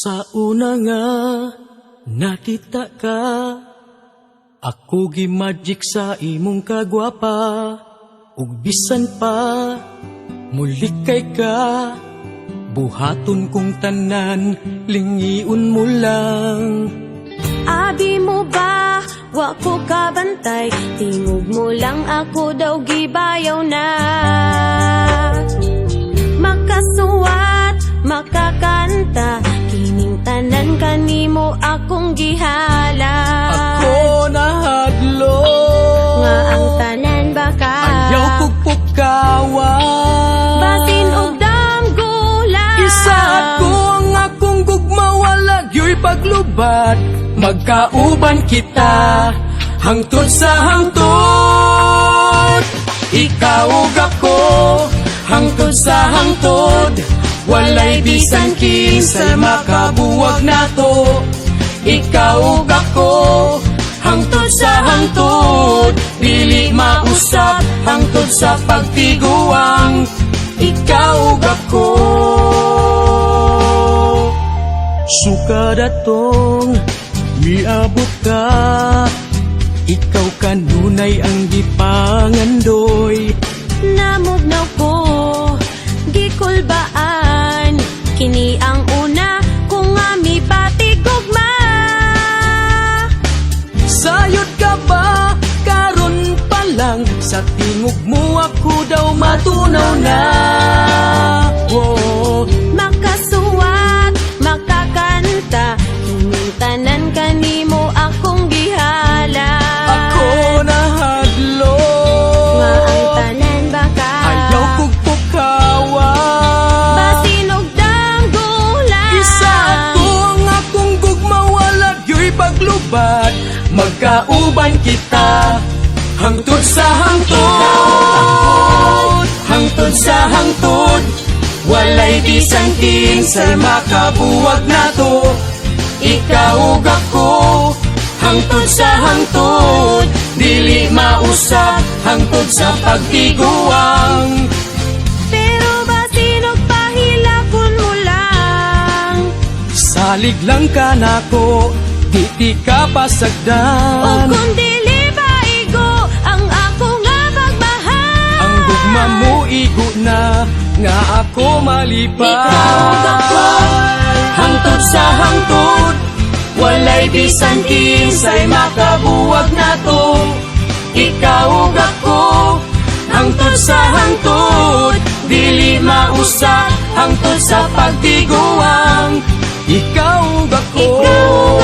Sa una nga nakita ka, ako gi-magic sa imong kagwapa, ug bisan pa mulikay ka, buhaton kong tanan, lingiun mo lang. Abi mo ba, wa ko kabantay, tingog mo lang ako daw gibayaw na. Makasuwat, makakanta, kining tanan kanimo akong gihala. Ako nahadlo, Nga ang tanan baka ayaw kog pukawan. basin og damgulan. Isa ako ang akong gugma, wala gyo'y paglubat. Magkauban kita, hangtod sa hangtod. Ikaw ug ako, hangtod sa hangtod. Walay bisan kinsay makabuwag nato. Ikaw ug ako, hangtod sa hangtod. Dili mausap, hangtod sa pagtiguang. Ikaw ug ako. Sukad atong miabot ka, ikaw kanunay ang gipangandoy. Namugnaw ko, gikulbaan, kini ang una kung nga mi patigugma. Sayod ka ba? Karon pa lang, sa tingog mo ako daw matunaw na. Oh, Makasuwat, makakanta, kining tanan kanimo akong gihala. ako nahadlo, Nga ang tanan baka ayaw kog pukawan. basin og damgulan. Isa ako ang akong gugma, wala gyo'y paglubat. Magkauban kita, hangtod sa hangtod. Hangtod sa hangtod, walay bisan kinsay makabuwag nato. Ikaw ug ako, hangtod sa hangtod. Dili mausap, hangtod sa pagtiguang. Pero basin og pahilakon mo lang. Salig lang ka nako, di ka O pasagdan. kung dili baigo ang ako nga pagmahal. Ang gugma mo igo na, nga ako malipay. Ikaw ug ako, hangtod sa hangtod, walay bisan kinsay makabuwag nato. Ikaw ug ako, hangtod sa hangtod. Dili mausap, hangtod sa pagtiguang. Ikaw ug ako. Ikaw